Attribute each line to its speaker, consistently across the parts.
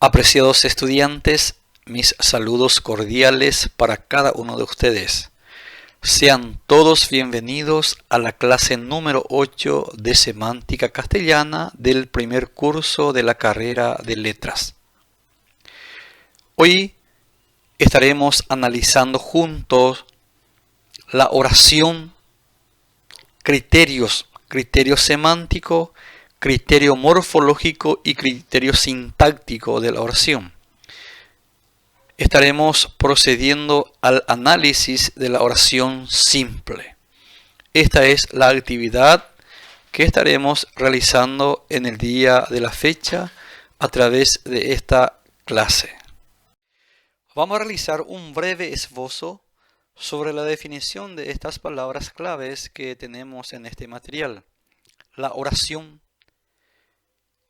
Speaker 1: Apreciados estudiantes, mis saludos cordiales para cada uno de ustedes. Sean todos bienvenidos a la clase número 8 de Semántica Castellana del primer curso de la carrera de Letras. Hoy estaremos analizando juntos la oración, criterio semántico, criterio morfológico y criterio sintáctico de la oración. Estaremos procediendo al análisis de la oración simple. Esta es la actividad que estaremos realizando en el día de la fecha a través de esta clase. Vamos a realizar un breve esbozo sobre la definición de estas palabras claves que tenemos en este material. La oración.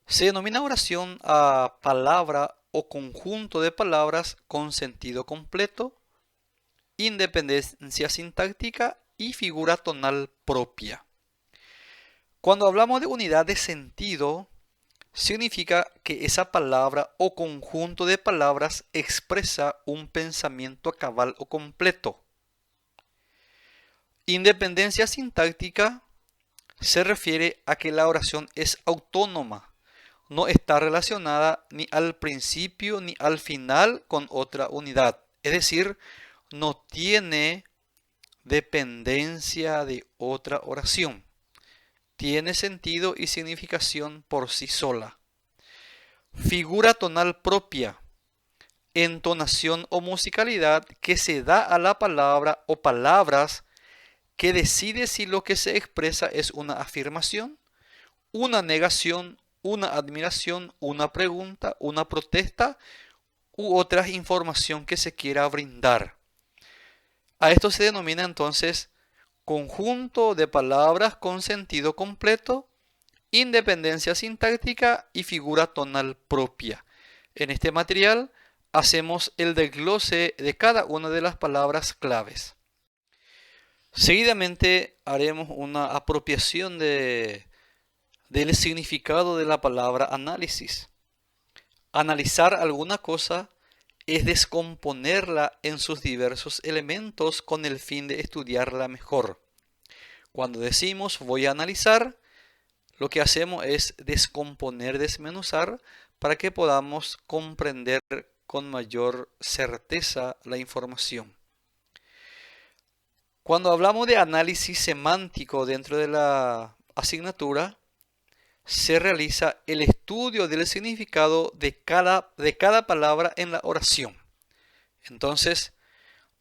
Speaker 1: Se denomina oración a palabra o conjunto de palabras con sentido completo, independencia sintáctica y figura tonal propia. Cuando hablamos de unidad de sentido, significa que esa palabra o conjunto de palabras expresa un pensamiento cabal o completo. Independencia sintáctica se refiere a que la oración es autónoma. No está relacionada ni al principio ni al final con otra unidad. Es decir, no tiene dependencia de otra oración. Tiene sentido y significación por sí sola. Figura tonal propia. Entonación o musicalidad que se da a la palabra o palabras que decide si lo que se expresa es una afirmación, una negación, una admiración, una pregunta, una protesta u otra información que se quiera brindar. A esto se denomina entonces conjunto de palabras con sentido completo, independencia sintáctica y figura tonal propia. En este material hacemos el desglose de cada una de las palabras claves. Seguidamente haremos una apropiación del significado de la palabra análisis. Analizar alguna cosa es descomponerla en sus diversos elementos con el fin de estudiarla mejor. Cuando decimos voy a analizar, lo que hacemos es descomponer, desmenuzar, para que podamos comprender con mayor certeza la información. Cuando hablamos de análisis semántico dentro de la asignatura, se realiza el estudio del significado de cada palabra en la oración. Entonces,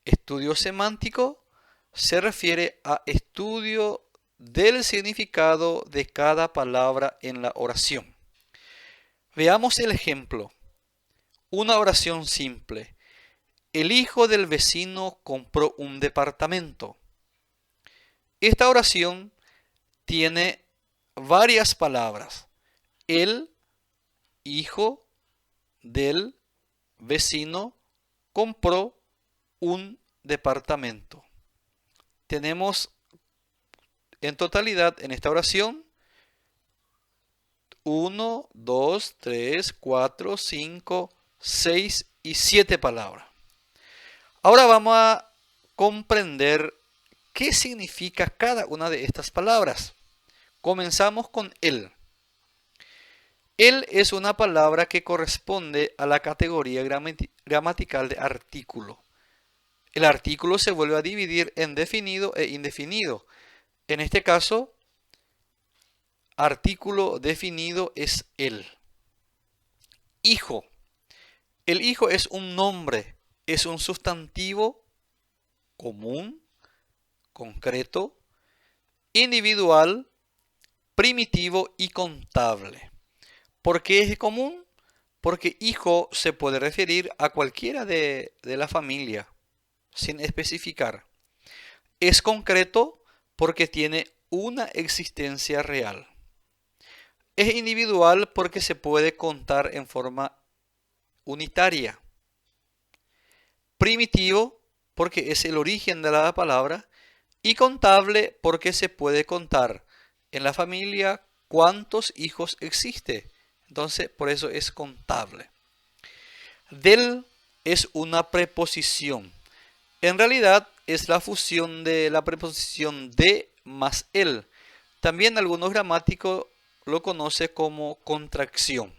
Speaker 1: estudio semántico se refiere a estudio del significado de cada palabra en la oración. Veamos el ejemplo. Una oración simple. El hijo del vecino compró un departamento. Esta oración tiene varias palabras. El hijo del vecino compró un departamento. Tenemos en totalidad en esta oración 1, 2, 3, 4, 5, 6 y 7 palabras. Ahora vamos a comprender qué significa cada una de estas palabras. Comenzamos con el. El es una palabra que corresponde a la categoría gramatical de artículo. El artículo se vuelve a dividir en definido e indefinido. En este caso, artículo definido es el. Hijo. El hijo es un nombre, es un sustantivo común, concreto, individual, primitivo y contable. ¿Por qué es común? Porque hijo se puede referir a cualquiera de la familia, sin especificar. Es concreto porque tiene una existencia real. Es individual porque se puede contar en forma unitaria. Primitivo porque es el origen de la palabra. Y contable porque se puede contar en la familia cuántos hijos existe. Entonces, por eso es contable. Del es una preposición. En realidad es la fusión de la preposición de más el. También algunos gramáticos lo conocen como contracción,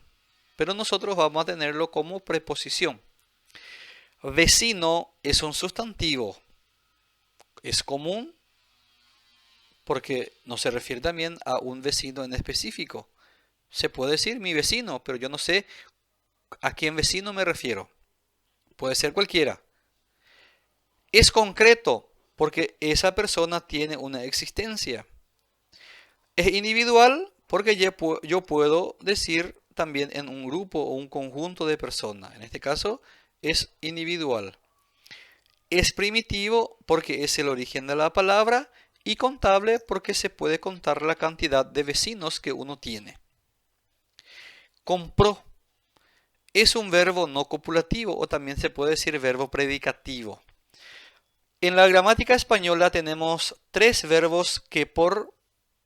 Speaker 1: pero nosotros vamos a tenerlo como preposición. Vecino es un sustantivo. Es común porque no se refiere también a un vecino en específico. Se puede decir mi vecino, pero yo no sé a quién vecino me refiero. Puede ser cualquiera. Es concreto porque esa persona tiene una existencia. Es individual porque yo puedo decir también en un grupo o un conjunto de personas. En este caso es individual. Es primitivo porque es el origen de la palabra y contable porque se puede contar la cantidad de vecinos que uno tiene. Compró es un verbo no copulativo o también se puede decir verbo predicativo. En la gramática española tenemos 3 verbos que por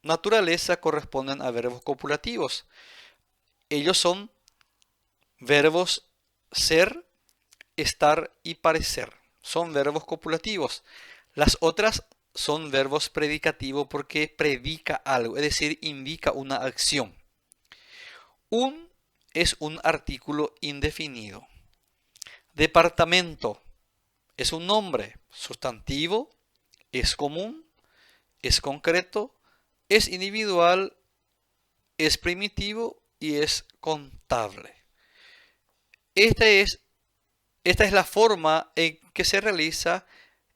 Speaker 1: naturaleza corresponden a verbos copulativos. Ellos son verbos ser, estar y parecer. Son verbos copulativos. Las otras son verbos predicativos porque predica algo, es decir, indica una acción. Un es un artículo indefinido. Departamento es un nombre sustantivo, es común, es concreto, es individual, es primitivo y es contable. Esta es la forma en que se realiza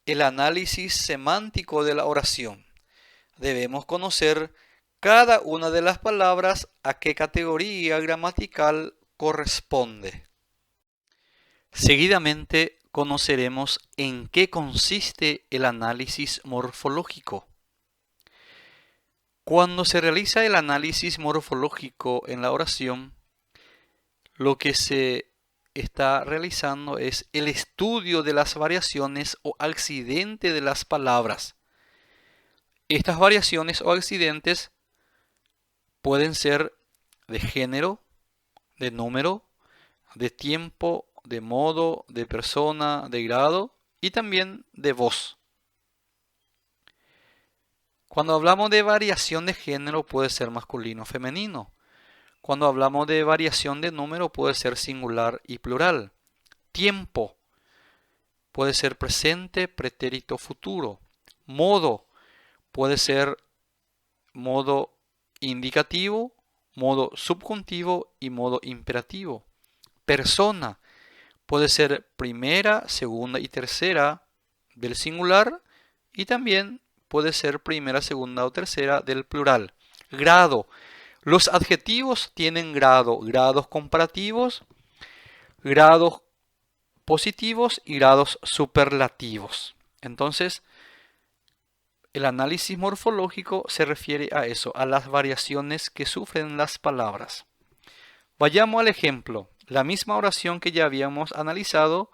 Speaker 1: el análisis semántico de la oración. Debemos conocer cada una de las palabras a qué categoría gramatical corresponde. Seguidamente conoceremos en qué consiste el análisis morfológico. Cuando se realiza el análisis morfológico en la oración, lo que se está realizando es el estudio de las variaciones o accidentes de las palabras. Estas variaciones o accidentes pueden ser de género, de número, de tiempo, de modo, de persona, de grado y también de voz. Cuando hablamos de variación de género puede ser masculino o femenino. Cuando hablamos de variación de número puede ser singular y plural. Tiempo puede ser presente, pretérito, futuro. Modo puede ser modo indicativo, modo subjuntivo y modo imperativo. Persona puede ser primera, segunda y tercera del singular y también puede ser primera, segunda o tercera del plural. Grado. Los adjetivos tienen grado, grados comparativos, grados positivos y grados superlativos. Entonces, el análisis morfológico se refiere a eso, a las variaciones que sufren las palabras. Vayamos al ejemplo, la misma oración que ya habíamos analizado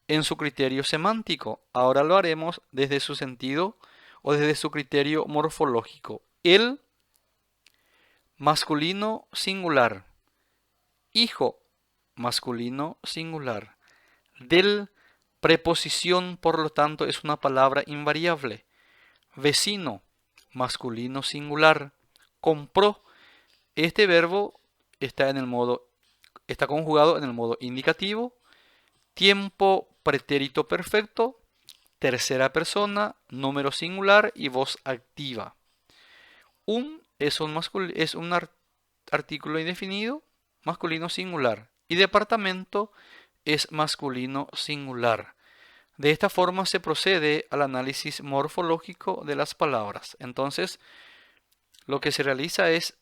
Speaker 1: en su criterio semántico. Ahora lo haremos desde su sentido o desde su criterio morfológico. El masculino singular. Hijo masculino singular. Del preposición, por lo tanto, es una palabra invariable. Vecino masculino singular. Compró. Este verbo está conjugado en el modo indicativo. Tiempo pretérito perfecto. Tercera persona, número singular y voz activa. Un es un artículo indefinido, masculino singular. Y departamento es masculino singular. De esta forma se procede al análisis morfológico de las palabras. Entonces, lo que se realiza es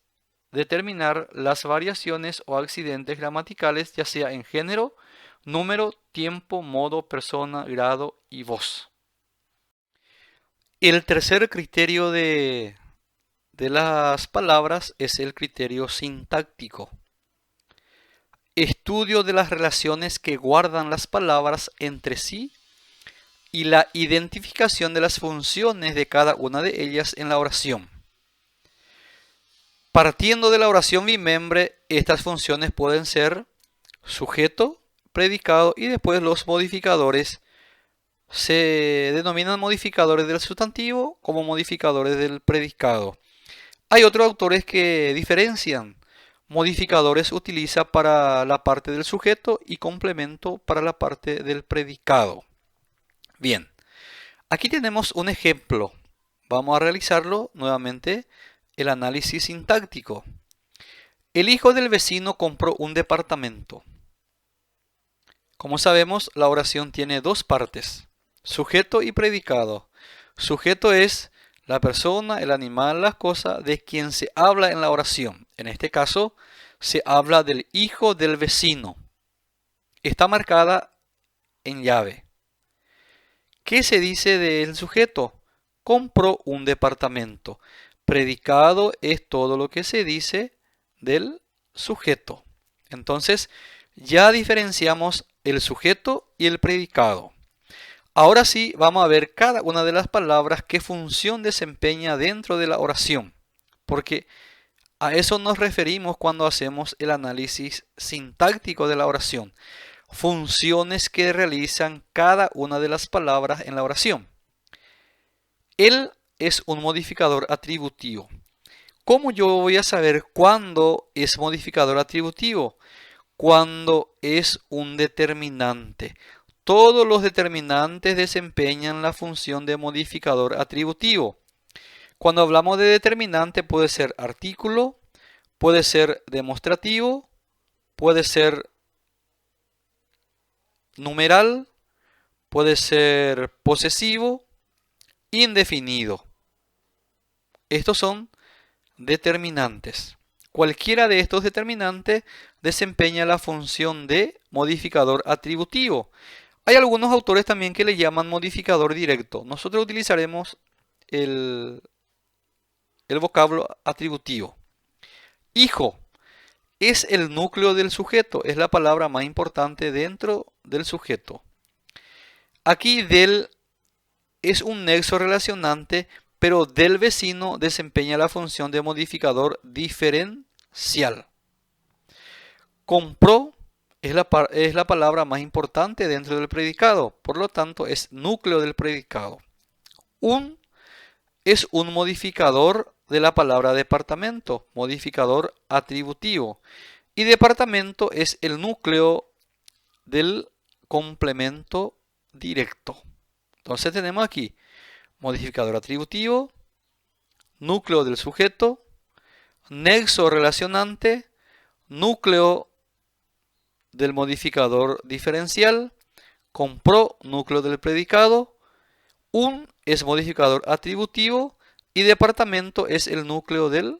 Speaker 1: determinar las variaciones o accidentes gramaticales, ya sea en género, número, tiempo, modo, persona, grado y voz. El tercer criterio de las palabras es el criterio sintáctico. Estudio de las relaciones que guardan las palabras entre sí y la identificación de las funciones de cada una de ellas en la oración. Partiendo de la oración bimembre, estas funciones pueden ser sujeto, predicado y después los modificadores se denominan modificadores del sustantivo como modificadores del predicado. Hay otros autores que diferencian. Modificadores utiliza para la parte del sujeto y complemento para la parte del predicado. Bien, aquí tenemos un ejemplo. Vamos a realizarlo nuevamente, el análisis sintáctico. El hijo del vecino compró un departamento. Como sabemos, la oración tiene dos partes, sujeto y predicado. Sujeto es la persona, el animal, las cosas de quien se habla en la oración. En este caso, se habla del hijo del vecino. Está marcada en llave. ¿Qué se dice del sujeto? Compró un departamento. Predicado es todo lo que se dice del sujeto. Entonces, ya diferenciamos el sujeto y el predicado. Ahora sí, vamos a ver cada una de las palabras qué función desempeña dentro de la oración, porque a eso nos referimos cuando hacemos el análisis sintáctico de la oración. Funciones que realizan cada una de las palabras en la oración. Él es un modificador atributivo. ¿Cómo yo voy a saber cuándo es modificador atributivo? Cuando es un determinante. Todos los determinantes desempeñan la función de modificador atributivo. Cuando hablamos de determinante puede ser artículo, puede ser demostrativo, puede ser numeral, puede ser posesivo, indefinido. Estos son determinantes. Cualquiera de estos determinantes desempeña la función de modificador atributivo. Hay algunos autores también que le llaman modificador directo. Nosotros utilizaremos el vocablo atributivo. Hijo es el núcleo del sujeto, es la palabra más importante dentro del sujeto. Aquí del es un nexo relacionante, pero del vecino desempeña la función de modificador diferencial. Compró es la palabra más importante dentro del predicado, por lo tanto es núcleo del predicado. Es un modificador de la palabra departamento, modificador atributivo. Y departamento es el núcleo del complemento directo. Entonces tenemos aquí modificador atributivo, núcleo del sujeto, nexo relacionante, núcleo del modificador diferencial, compró, núcleo del predicado, es modificador atributivo y departamento es el núcleo del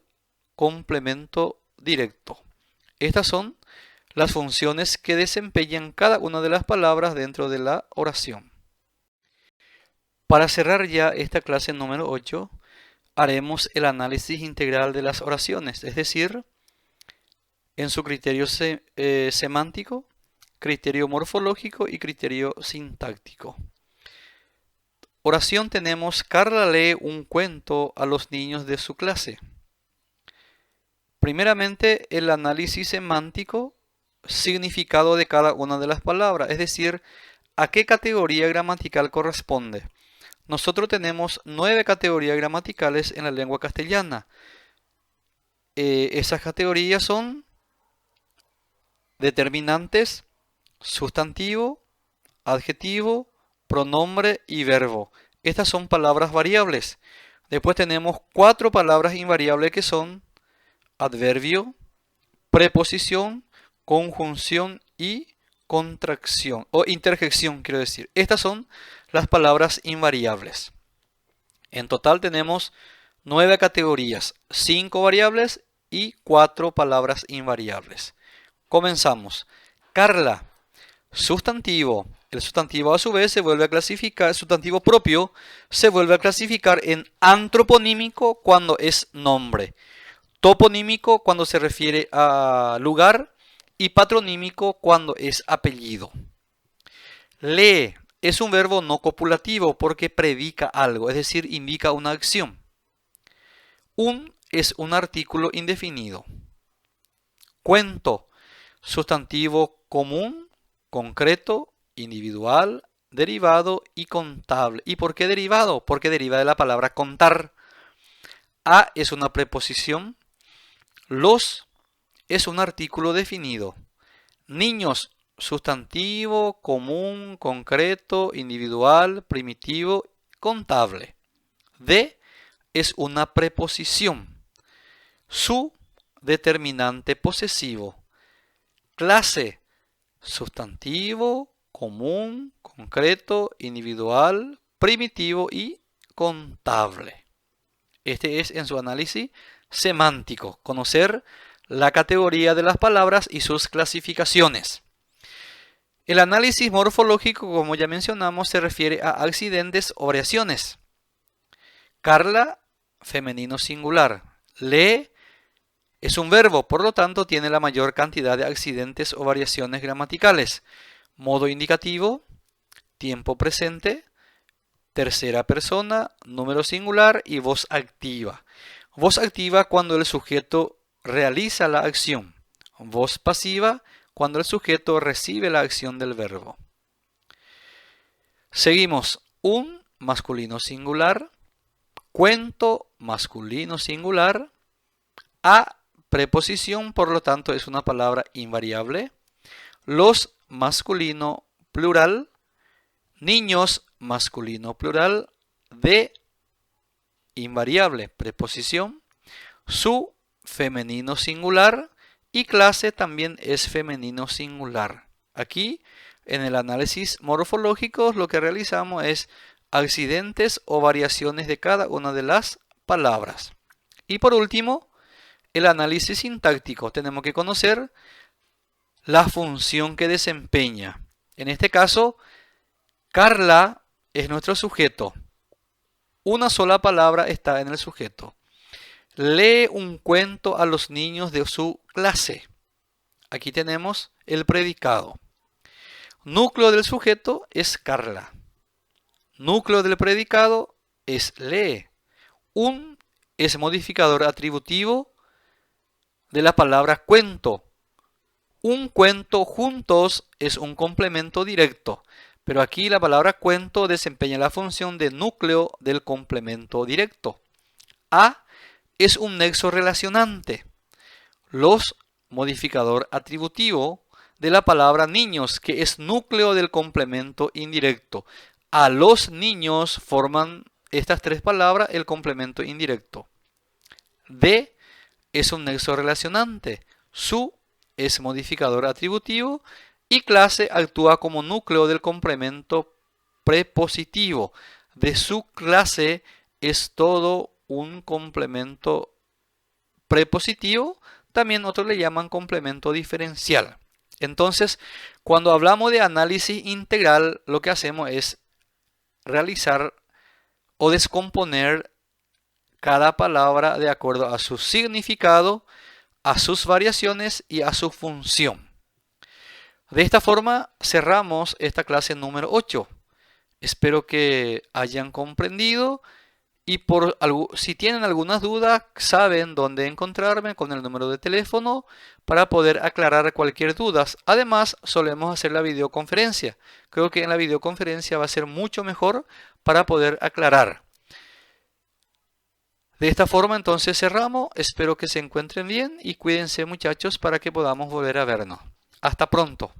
Speaker 1: complemento directo. Estas son las funciones que desempeñan cada una de las palabras dentro de la oración. Para cerrar ya esta clase número 8, haremos el análisis integral de las oraciones, es decir, en su criterio semántico, criterio morfológico y criterio sintáctico. Oración tenemos: Carla lee un cuento a los niños de su clase. Primeramente, el análisis semántico, significado de cada una de las palabras, es decir, a qué categoría gramatical corresponde. Nosotros tenemos 9 categorías gramaticales en la lengua castellana. Esas categorías son determinantes, sustantivo, adjetivo, pronombre y verbo. Estas son palabras variables. Después tenemos 4 palabras invariables que son adverbio, preposición, conjunción y contracción o interjección, quiero decir. Estas son las palabras invariables. En total tenemos 9 categorías, 5 variables y 4 palabras invariables. Comenzamos. Carla, sustantivo. El sustantivo a su vez se vuelve a clasificar, el sustantivo propio se vuelve a clasificar en antroponímico cuando es nombre, toponímico cuando se refiere a lugar y patronímico cuando es apellido. Lee es un verbo no copulativo porque predica algo, es decir, indica una acción. Es un artículo indefinido. Cuento, sustantivo común concreto, individual, derivado y contable. ¿Y por qué derivado? Porque deriva de la palabra contar. A es una preposición. Los es un artículo definido. Niños, sustantivo, común, concreto, individual, primitivo, contable. De es una preposición. Su determinante posesivo. Clase, sustantivo, común, concreto, individual, primitivo y contable. Este es en su análisis semántico, conocer la categoría de las palabras y sus clasificaciones. El análisis morfológico, como ya mencionamos, se refiere a accidentes o variaciones. Carla, femenino singular. Lee es un verbo, por lo tanto tiene la mayor cantidad de accidentes o variaciones gramaticales. Modo indicativo, tiempo presente, tercera persona, número singular y voz activa. Voz activa cuando el sujeto realiza la acción. Voz pasiva cuando el sujeto recibe la acción del verbo. Seguimos. Un masculino singular. Cuento masculino singular. A preposición, por lo tanto es una palabra invariable. Los masculino plural. Niños masculino plural. De invariable preposición. Su femenino singular y clase también es femenino singular. Aquí en el análisis morfológico lo que realizamos es accidentes o variaciones de cada una de las palabras. Y por último, el análisis sintáctico. Tenemos que conocer la función que desempeña. En este caso, Carla es nuestro sujeto. Una sola palabra está en el sujeto. Lee un cuento a los niños de su clase. Aquí tenemos el predicado. Núcleo del sujeto es Carla. Núcleo del predicado es lee. Un es modificador atributivo de la palabra cuento. Un cuento juntos es un complemento directo, pero aquí la palabra cuento desempeña la función de núcleo del complemento directo. A es un nexo relacionante. Los modificador atributivo de la palabra niños, que es núcleo del complemento indirecto. A los niños forman estas tres palabras el complemento indirecto. De es un nexo relacionante. Su es modificador atributivo y clase actúa como núcleo del complemento prepositivo. De su clase es todo un complemento prepositivo, también otros le llaman complemento diferencial. Entonces, cuando hablamos de análisis integral, lo que hacemos es realizar o descomponer cada palabra de acuerdo a su significado, a sus variaciones y a su función. De esta forma cerramos esta clase número 8. Espero que hayan comprendido y si tienen algunas dudas, saben dónde encontrarme con el número de teléfono para poder aclarar cualquier duda. Además, solemos hacer la videoconferencia. Creo que en la videoconferencia va a ser mucho mejor para poder aclarar. De esta forma entonces cerramos. Espero que se encuentren bien y cuídense muchachos para que podamos volver a vernos. Hasta pronto.